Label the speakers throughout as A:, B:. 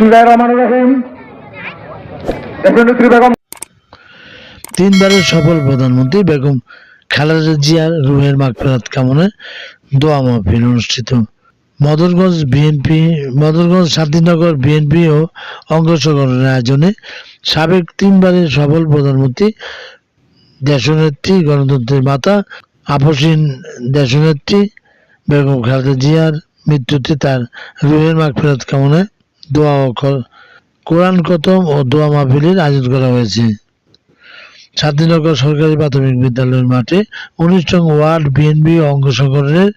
A: বিসমিল্লাহির রহমানির রহিম। দেশনেত্রী বেগম
B: তিনবারের সফল প্রধানমন্ত্রী বেগম খালেদা জিয়ার রুহের মাগফিরাত কামনায় দোয়া মাহফিল অনুষ্ঠিত। মদরগঞ্জ শান্তিনগর বিএনপি ও অঙ্গ সংগঠনের আয়োজনে সাবেক তিনবারের সফল প্রধানমন্ত্রী দেশনেত্রী গণতন্ত্রের মাতা আপসীন দেশনেত্রী বেগম খালেদা জিয়ার মৃত্যুতে তার রুহের মাগফিরাত কামনায় দোয়া ও কোরআন খতম ও দোয়া মাহফিলের আয়োজন করা হয়েছে। শান্তিনগর সরকারি প্রাথমিক বিদ্যালয়ের মাঠে ১৯নং ওয়ার্ড বিএনপি অঙ্গ সংগঠনের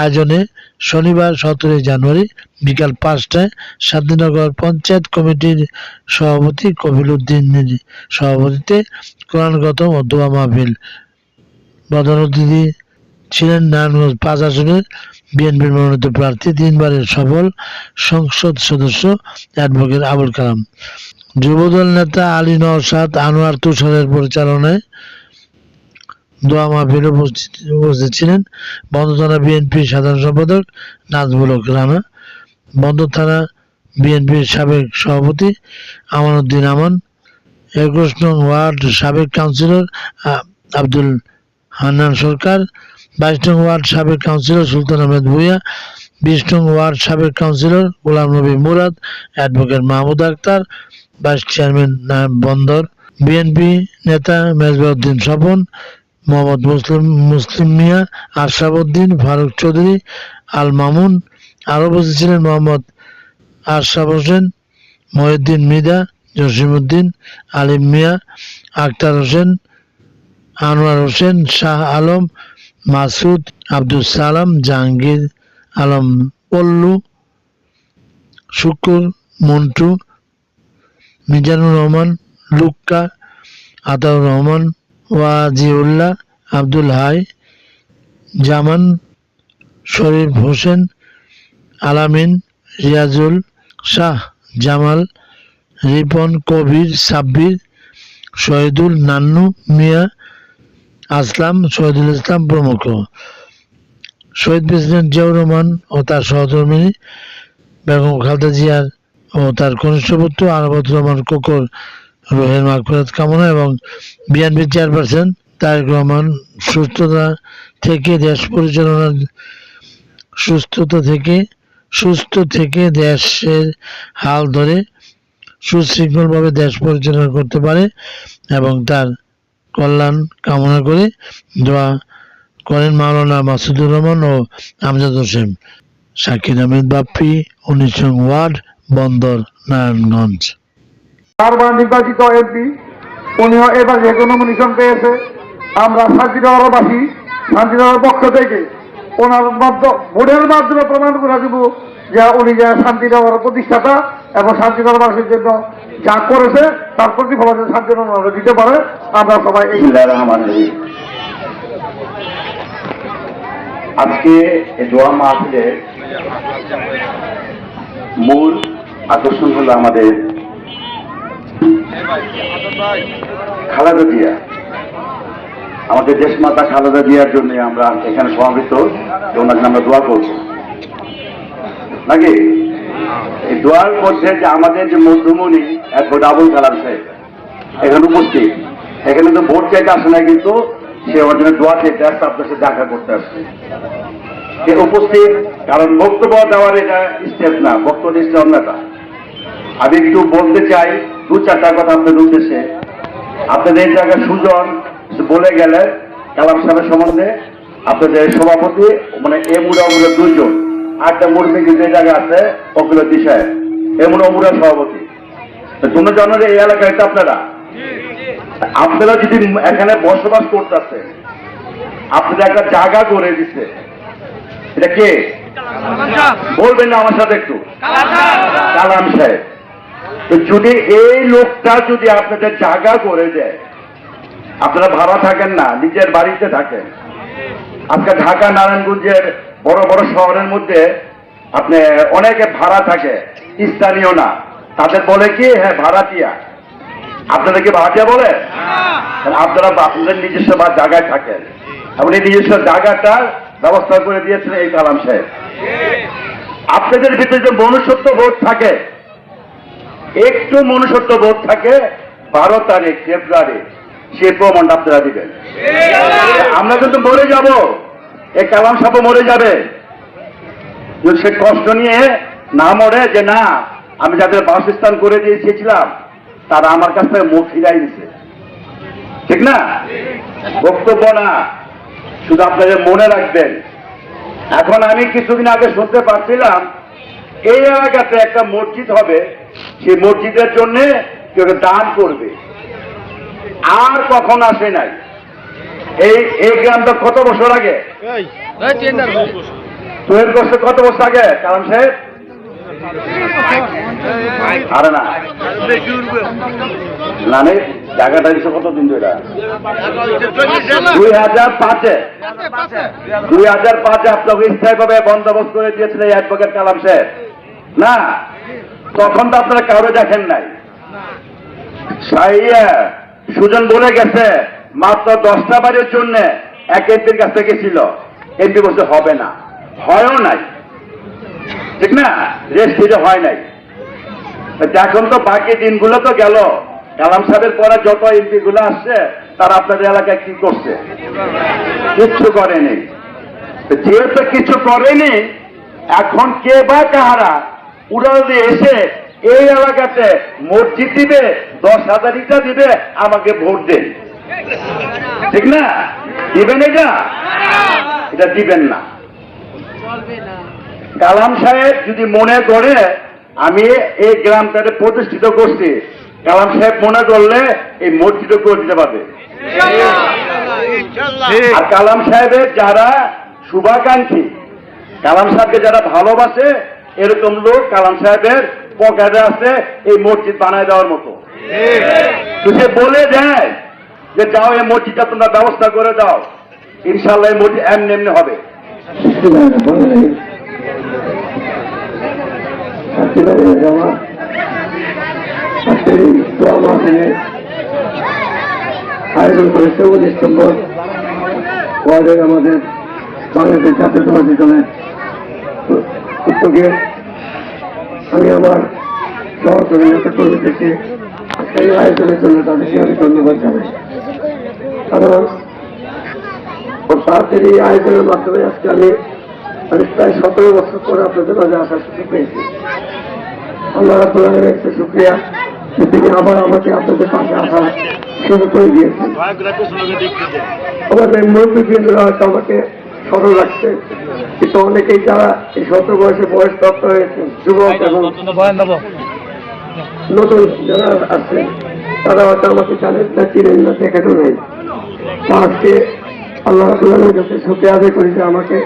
B: আয়োজনে শনিবার ১৭ জানুয়ারি বিকাল ৫টায় শান্তিনগর পঞ্চায়েত কমিটির সভাপতি কফিল উদ্দিনের সভাপতিত্বে কোরআন খতম ও দোয়া মাহফিল। প্রধান অতিথি ছিলেন নারায়ণগঞ্জ ৫ আসনের বিএনপির মনোনীত প্রার্থী তিনবারের সফল সংসদ সদস্য অ্যাডভোকেট আবুল কালাম। যুবদল নেতা আলী নওশাদ আনোয়ার তুষারের পরিচালনায় দোয়া মাহফিলে উপস্থিত ছিলেন বন্দর থানা বিএনপির সাধারণ সম্পাদক নাজমুল হক রানা, বন্দর থানা বিএনপির সাবেক সভাপতি আমানউদ্দিন আমান, ২১ নং ওয়ার্ড সাবেক কাউন্সিলর আব্দুল হান্নান সরকার, ২২ নং ওয়ার্ড সাবেক কাউন্সিলর সুলতান আহমেদ ভূঁইয়া, ২০ নং ওয়ার্ড সাবেক councillor Golam Nabi Murad, advocate Mahmud Akter, vice chairman Bandar BNP নেতা মেজবাউদ্দিন স্বপন, মোহাম্মদ মুসলিম মিয়া, আশরাফ উদ্দিন, ফারুক চৌধুরী, আল মামুন। আরও উপস্থিত ছিলেন মোহাম্মদ আশরাফ হোসেন, মহিউদ্দিন মৃধা, জসিমউদ্দিন, আলিম মিয়া, আক্তার হোসেন, আনোয়ার হোসেন, শাহ আলম, মাসুদ, আব্দুল সালাম, জাহাঙ্গীর আলম পল্লু, শুকুর, মন্টু, মিজানুর রহমান, লুক্কা, আতাউর রহমান, ওয়াজিউল্লাহ, আব্দুল হাই, জামান, শরীফ হোসেন, আলামিন, রিয়াজুল, শাহ জামাল, রিপন, কবির, সাব্বির, শহীদুল, নান্নু মিয়া, আসলাম, শহীদুল ইসলাম প্রমুখ। শহীদ প্রেসিডেন্ট জিয়াউর রহমান ও তার সহধর্মিণী বেগম খালেদা জিয়ার ও তার কনিষ্ঠ পুত্র আরাফাত রহমান কোকর রুহের মাগফিরাত কামনা এবং বিএনপি চেয়ারপারসন তারেক রহমান সুস্থতা থেকে দেশের হাল ধরে সুশৃঙ্খলভাবে দেশ পরিচালনা করতে পারে এবং তার কল্যাণ কামনা করে দোয়া করেন মাওলানা মাসুদুর রহমান ও আমজাদ হোসেন। শাকির আহমেদ বাপ্পি, ১৯ নং ওয়ার্ড, বন্দর, নারায়ণগঞ্জ।
A: বারবার নির্বাচিত এমপি, উনিও এবার যে কোনো নমিনেশন পেয়েছে। আমরা শান্তিনগরবাসী শান্তিনগরের পক্ষ থেকে ওনার ভোটের মাধ্যমে প্রমাণ করে দেব যে উনি যে শান্তিনগর প্রতিষ্ঠাতা এবং শান্তিনগরবাসীর জন্য যা করেছে তার প্রতিফলন শান্তিনগর দিতে পারে। আমরা সবাই এই
C: আজকে এই দোয়া মাহফিলের মূল আকর্ষণ হলো আমাদের খালেদা জিয়া, আমাদের দেশমাতা খালেদা জিয়ার জন্য আমরা এখানে সমাবেত, ওনাকে আমরা দোয়া করব নাকি। এই দোয়ার মধ্যে যে আমাদের যে মধ্যমণি অ্যাডভোকেট আবুল কালাম সাহেব এখানে উপস্থিত, এখানে তো ভোট চাইতে আসে না, কিন্তু সে আমার জন্য দোয়া চাইতে আসছে, আপনার সাথে দেখা করতে আসছে উপস্থিত। কারণ বক্তব্য দেওয়ার এটা স্টেজ না, বক্তব্য স্টেজ অন্যটা। আমি একটু বলতে চাই ২-৪টা কথা আপনাদের উদ্দেশ্যে। আপনাদের এই জায়গায় সুজন বলে গেলে কালাম সাহেবের সম্বন্ধে, আপনাদের সভাপতি মানে এমুরা অমুরা ২ জন, আরেকটা মুরব্বী কিন্তু এই জায়গায় আছে ফকিরুদ্দিন সাহেব, এমুরা অমুরা সভাপতি। তোমরা জানো এই এলাকায় তো আপনারা যদি এখানে বসবাস করতেছে, আপনাদের একটা জায়গা করে দিচ্ছে, এটা কে বলবেন না আমার সাথে একটু? কালাম সাহেব। তো যদি এই লোকটা যদি আপনাদের জায়গা করে দেয়, আপনারা ভাড়া থাকেন না, নিজের বাড়িতে থাকেন। আজকে ঢাকা নারায়ণগঞ্জের বড় বড় শহরের মধ্যে আপনি অনেকে ভাড়া থাকে, স্থানীয় না, তাদের বলে কি হ্যাঁ ভাড়াটিয়া। আপনারা কি ভাড়াটিয়া বলে? আপনারা আপনাদের নিজস্ব জায়গায় থাকেন, আপনি নিজস্ব জায়গাটার ব্যবস্থা করে দিয়েছেন এই কালাম সাহেব। আপনাদের ভিতরে যে মনুষ্যত্ব বোধ থাকে, একটু মনুষ্যত্ব বোধ থাকে 12 তারিখ ফেব্রুয়ারি সে প্রমাণটা আপনারা দিবেন। আমরা কিন্তু মরে যাব, এই কালাম সাহেব মরে যাবে। যদি সে কষ্ট নিয়ে না মরে যে না আমি যাদের বাসস্থান করে দিয়েছিলাম তারা আমার কাছ থেকে মুখ ফিরাই দিছে, ঠিক না? বক্তব্য না, শুধু আপনাদের মনে রাখবেন। এখন আমি কিছুদিন আগে শুনতে পাচ্ছিলাম এই এলাকাতে একটা মসজিদ হবে, সেই মসজিদের জন্য কেউ দান করবে। আর কখন আসে নাই। এই গ্রামটা কত বছর আগে তৈরি করছে? কত বছর আগে কালাম সাহেব? আরে না না জায়গাটা দিচ্ছে কতদিন ধরে? 2005-এ 2005-এ আপনাকে স্থায়ীভাবে বন্দোবস্ত করে দিয়েছিল এই অ্যাডভোকেট কালাম সাহেব না? তখন তো আপনারা কারো দেখেন নাই। সুজন বলে গেছে মাত্র 10টা বাড়ির জন্য এক এমপির কাছে গেছিল, এমপি বলতে হবে না, হয়ও নাই, ঠিক না? রেস্ট দিতে হয় নাই। এখন তো বাকি দিনগুলো তো গেল, কালাম সাহেবের পরে যত এমপি গুলো আসছে তারা আপনাদের এলাকায় কি করছে? কিচ্ছু করেনি। যেহেতু কিছু করেনি, এখন কে বা কাহারা উড়াল দিয়ে এসে এই এলাকাতে মসজিদ দিবে, 10,000 ইটা দিবে, আমাকে ভোট দেন, ঠিক না? দিবেন এটা দিবেন না। কালাম সাহেব যদি মনে করে আমি এই গ্রামটাকে প্রতিষ্ঠিত করছি, কালাম সাহেব মনে করলে এই মসজিদ করে দিতে পারবে। আর কালাম সাহেবের যারা শুভাকাঙ্ক্ষী, কালাম সাহেবকে যারা ভালোবাসে, এরকম লোক কালাম সাহেবের পকেটে আছে এই মসজিদ বানায় দেওয়ার মতো। তো সে বলে দেয় যে যাও এই মসজিদটা তোমরা ব্যবস্থা করে দাও, ইনশাল্লাহ এই মসজিদ এমনি এমনি হবে।
A: আয়োজন করেছে 19 নম্বর ওয়ার্ডের আমাদের বাংলাদেশ জাতীয়তাবাদী দলের উদ্যোগে। আমি আমার সহকর্মী নেতা কর্মীদেরকে এই আয়োজনের জন্য তাদেরকে আমি ধন্যবাদ জানাই। কারণ তাদের এই আয়োজনের মাধ্যমে আজকে আমি প্রায় 17 বছর পরে আপনাদের মাঝে আসার সুযোগ পেয়েছি। আল্লাহ রাব্বুল আলামিনের একটা শুকরিয়া যে তিনি আবার আমাকে আপনাদের পাশে আসা শুরু করে দিয়েছেন। আমাদের মুরব্বীবৃন্দরা হয়তো আমাকে স্মরণ রাখছে, কিন্তু অনেকেই যারা এই 17 বয়সে বয়সপ্রাপ্ত হয়েছেন, যুবক এবং নতুন যারা আছেন, তারা হয়তো আমাকে জানেন না, চিনেন না, দেখানো নাই। আজকে আল্লাহ রাব্বুল আলামিনের কাছে শুকরিয়া আদায় করি যে আমাকে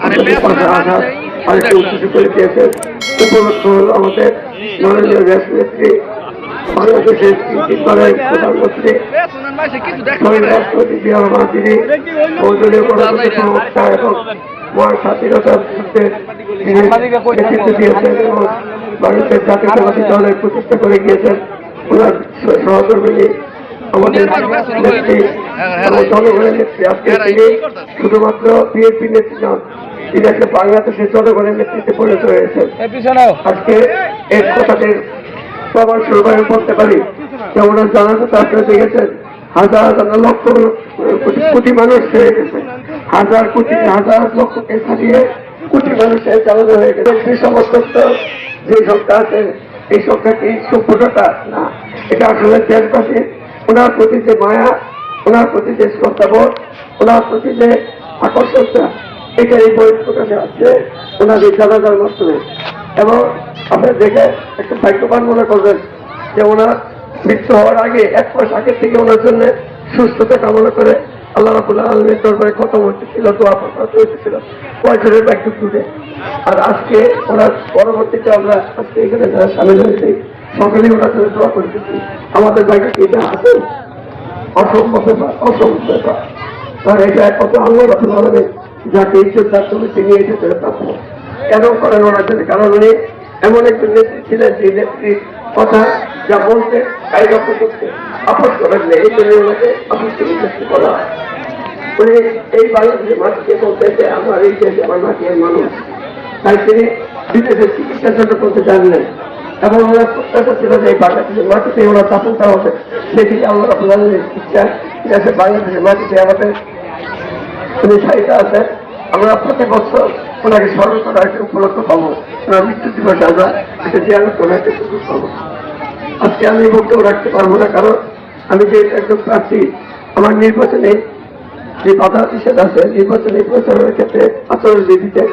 A: আপনাদের পাশে আসার আরেকটু উৎসুক করে দিয়েছেন। উপলক্ষ হল আমাদের মাননীয় দেশ নেত্রী, বাংলাদেশের দলের প্রধানমন্ত্রী শহীদ রাষ্ট্রপতি জিয়া রহমান, তিনি বহুদলীয় গণতন্ত্রের প্রবক্তা এবং মহান স্বাধীনতার যুদ্ধের নেতৃত্ব দিয়েছেন এবং বাংলাদেশের জাতীয়তাবাদী দলের প্রতিষ্ঠা করে গিয়েছেন। ওনার সহকর্মী আমাদের নেত্রী, জনগণের নেত্রী। আজকে তিনি শুধুমাত্র বিএনপি নেত্রী নন, তিনি একটা বাংলাদেশের জনগণের নেতৃত্বে পরিণত হয়েছেন। আজকে এই কথাটির প্রমাণ স্বরূপ আমি বলতে পারি যে ওনার জানাজাটা আপনারা দেখেছেন, হাজার হাজার লক্ষ কোটি মানুষ হয়ে গেছে, হাজার কোটি হাজার লক্ষকে ছাড়িয়ে কোটি মানুষের জানাজা হয়ে গেছে। এই সমস্ত যে সংখ্যা আছে, এই সংখ্যা কি সম্পূর্ণটা না, এটা আসলে দেশবাসী ওনার প্রতি যে মায়া, ওনার প্রতি যে শ্রদ্ধাবোধ, ওনার প্রতি যে আকর্ষণটা, এটা এই বই প্রকাশে আছে ওনার এই জানাজার মাধ্যমে। এবং আপনার দেখে একটা ভাগ্যবান মনে করবেন যে ওনার মৃত্যু হওয়ার আগে 1 মাস আগে থেকে ওনার জন্য সুস্থতা কামনা করে আল্লাহ রাব্বুল আলামিনের দরবারে খতম হচ্ছিল, দোয়া হচ্ছিল কয়েকজনের ব্যাগ টুটে। আর আজকে ওনার পরবর্তীতে আমরা আজকে এখানে যারা সামিল হয়েছি সকলেই ওনার জন্য দোয়া করতেছি। আমাদের ব্যাগে এটা আছে অসম্ভব ব্যাপার, অসম্ভব ব্যাপার। আর এটা কত আল্লাহ রাব্বুল আলামিন যাকে ইচ্ছুক তার তুমি তিনি এসেছে প্রাপ্য কেন করেন ওনার জন্য? কারণ উনি এমন একজন নেত্রী ছিলেন যে নেত্রীর কথা যা বলতে তাই রক্ত করতে আপোষ করেন না, এই জন্য ওনাকে আপোষ করে করা। উনি এই বাংলাদেশের মাটিকে বলতে যে আমার এই দেশে আমার মাটির মানুষ, তাই তিনি বিদেশে চিকিৎসার জন্য করতে জানলেন।
D: এবং ওনার প্রত্যাশা ছিল যে এই বাংলাদেশের মাটিতে ওনার দাফনটা হবে, সেটি আল্লাহ রাব্বুল আলামিনের ইচ্ছা যে বাংলাদেশের মাটিতে আমাদের উনি সাহিত্য আছে। আমরা প্রত্যেক বছর ওনাকে স্মরণ করার একটা উপলক্ষ পাবো, ওনার মৃত্যু দিবসে আমরা একটা জিয়ারত করার একটা সুযোগ পাবো। আজকে আমি বক্তব্য রাখতে পারবো না, কারণ আমি যে একজন প্রার্থী, আমার নির্বাচনে যে বাধা নিষেধ আছে নির্বাচনী প্রচারের ক্ষেত্রে আচরণ বিধিতে,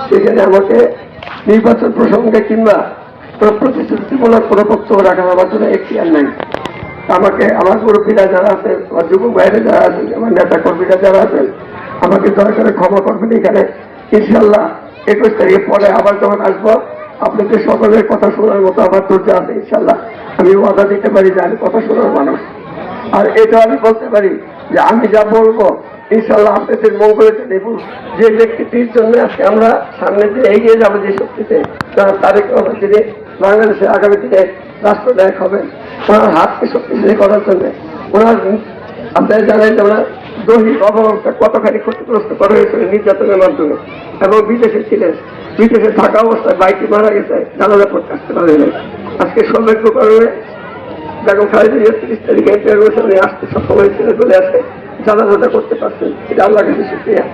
D: সেখানে আমাকে নির্বাচন প্রসঙ্গে কিংবা কোনো প্রতিশ্রুতিমূলক কোনো বক্তব্য রাখার আমার জন্য এখতিয়ার নাই। আমাকে আমার মুরব্বীরা যারা আছেন, আমার যুবক ভাইরা যারা আছেন, আমার নেতা কর্মীরা যারা আছেন, আমাকে দয়া করে ক্ষমা করবেন। এখানে ইনশাল্লাহ 21 তারিখে পরে আবার যখন আসবো, আপনাদের সকলের কথা শোনার মতো আমার ধৈর্য আছে ইনশাল্লাহ। আমি ওয়াদা দিতে পারি যে আমি কথা শোনার মানুষ। আর এটা আমি বলতে পারি যে আমি যা বলবো ইনশাল্লাহ আপনাদের মঙ্গলের জন্য, এবং যে ব্যক্তিটির জন্য আজকে আমরা সামনে দিয়ে এগিয়ে যাবো, যে শক্তিতে তারেক রহমান যিনি বাংলাদেশের আগামী দিনে রাষ্ট্রনায়ক হবেন, ওনার হাতকে শক্তিশালী করার জন্য, ওনার আপনারা জানেন যে ওনার দৈহিক অবয়বটা কতখানি ক্ষতিগ্রস্ত করা হয়েছিল নির্যাতনের মাধ্যমে, এবং বিদেশে ছিলেন, বিদেশে থাকা অবস্থায় বাইকে মারা গেছে, জানাজা পড়তে আসতে পারেন। আজকে সৌভাগ্য কারণে বেগম খালেদা জিয়া 30 তারিখে উনি আসতে সক্ষম হয়েছিল, চলে আসে জানাজাটা করতে পারছেন, এটা আল্লাহর কাছে শুকরিয়া।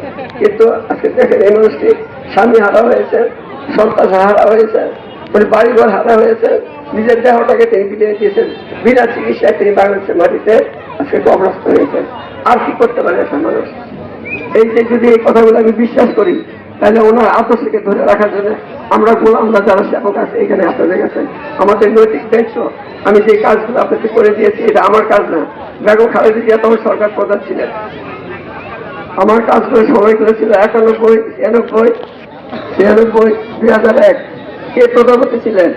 D: কিন্তু আজকে দেখেন এই মানুষটি স্বামী হারা হয়েছে, সন্তান হারা হয়েছে, মানে বাড়িঘর হারা হয়েছে, নিজের দেহটাকে তিনি বিলিয়ে দিয়েছেন, বিনা চিকিৎসায় তিনি বাংলাদেশের মাটিতে আজকে কবরস্থ হয়েছেন। আর কি করতে পারে একটা মানুষ? এই যে যদি এই কথাগুলো আমি বিশ্বাস করি, তাহলে ওনার আদর্শকে ধরে রাখার জন্য আমরা গোলামরা যারা সেবক আছে এখানে আপনাদের কাছে আমাদের নৈতিক দায়িত্ব। আমি যে কাজগুলো আপনাদের করে দিয়েছি এটা আমার কাজ না, বেগম খালেদা জিয়া তখন সরকার প্রধান ছিলেন, আমার কাজগুলো সময়গুলো ছিল 91, 96, 96, 2001 কে প্রধানমন্ত্রী ছিলেন?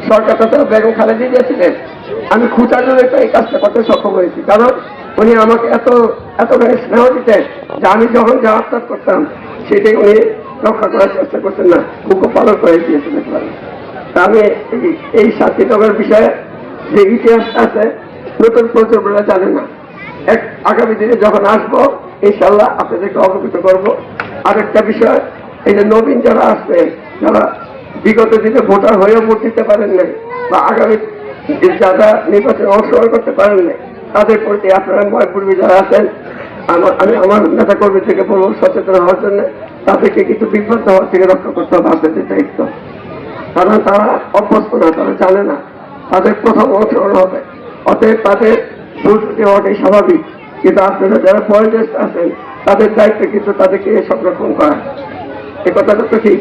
D: সরকারটা তো বেগম খালেদা জিয়া ছিলেন। আমি খুঁটার জন্য এই কাজটা করতে সক্ষম হয়েছি, কারণ উনি আমাকে এতখানি স্নেহ দিতেন যে আমি যখন যা আত্মার করতাম সেটাই উনি রক্ষা করার চেষ্টা করতেন না, বুক পালন করে দিয়েছেন। আমি এই শান্তিনগর বিষয়ে যে ইতিহাসটা আছে নতুন প্রজন্মরা জানে না। আগামী দিনে যখন আসবো ইনশাল্লাহ আপনাদেরকে অবগত করবো। আরেকটা বিষয়, এই যে নবীন যারা আসবে, যারা বিগত দিনে ভোটার হয়েও ভোট দিতে পারেন নাই বা আগামী যারা নির্বাচনে অংশগ্রহণ করতে পারেন নাই, তাদের প্রতি আপনারা ময়পূর্বী যারা আছেন, আমি আমার নেতা কর্মী থেকে বলবো সচেতন হওয়ার জন্য, তাদেরকে কিন্তু বিভ্রান্ত হওয়ার থেকে রক্ষা করতে হবে আপনাদের দায়িত্ব। কারণ তারা অভ্যস্ত না, তারা জানে না, তাদের প্রথম অংশগ্রহণ হবে, অতএব তাদের ভুল হওয়াটাই স্বাভাবিক। কিন্তু আপনারা যারা বয়োজ্যেষ্ঠ আছেন তাদের দায়িত্ব কিন্তু তাদেরকে সংরক্ষণ করা। এ কথাটা তো ঠিক।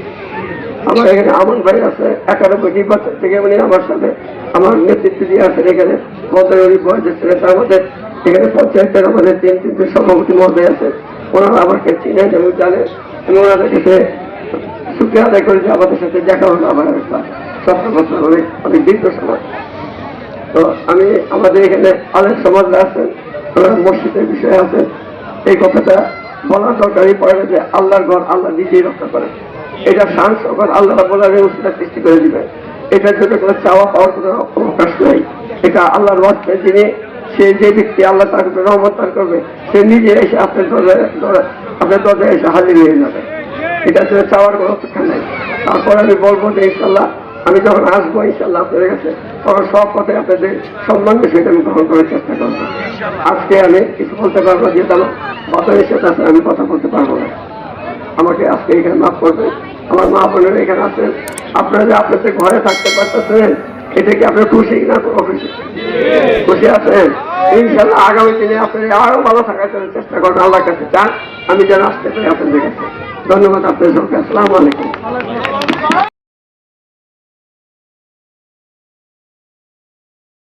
D: আমার এখানে আমন ভাই আছে 91 নির্বাচন থেকে, উনি আমার সাথে আমার নেতৃত্ব দিয়ে আছেন। এখানে মধ্যে বয়োজ্যেষ্ঠ নেতা আমাদের এখানে পঞ্চায়েতের আমাদের 3 সভাপতি মহোদয় আছে, ওনারা আমাকে চিনেন এবং জানেন। আমি ওনাদের কাছে শুক্রিয়া আদায় করি যে আমাদের সাথে দেখা হলো আমার 17 বছর অনেক দীর্ঘ সময়। তো আমি আমাদের এখানে অনেক সমাজরা আছেন, ওনারা মসজিদের বিষয়ে আছেন। এই কথাটা বলার দরকারই পড়ে না যে আল্লাহর ঘর আল্লাহ নিজেই রক্ষা করে। এটা শান সকল আল্লাহ বলার ব্যবস্থা সৃষ্টি করে দিবে। এটার জন্য কোনো চাওয়া পাওয়ার কোনো অবকাশ নেই। এটা আল্লাহর বাস্তে যিনি, সে যে ব্যক্তি আল্লাহ তার রহমত দান করবে, সে নিজে এসে আপনার দরজায় এসে হাজির হয়ে যাবে। এটার জন্য চাওয়ার কোনো অপেক্ষা নেই। তারপর আমি বলবো যে ইনশাল্লাহ আমি যখন আসবো ইনশাল্লাহ আপনাদের কাছে, তখন সব কথায় আপনাদের সম্মান বিষয়টা আমি গ্রহণ করার চেষ্টা করবো। আজকে আমি কিছু বলতে পারবো, যেহেতু আমার কথা নিষেধ আছে, আমি কথা বলতে পারবো না। আমাকে আজকে এখানে মাফ করবেন। আমার মা বোনেরা এখানে আছেন, আপনারা যে আপনাদের ঘরে থাকতে পারতেছেন, এটা কি আপনার খুশি না অখুশি? খুশি আছেন? ইনশাল্লাহ আগামী দিনে আপনারা আরো ভালো থাকার জন্য চেষ্টা করেন, আল্লাহর কাছে চান আমি যেন আসতে পারি আপনাদের কাছে। ধন্যবাদ আপনাদের সবকে। আসসালামু আলাইকুম।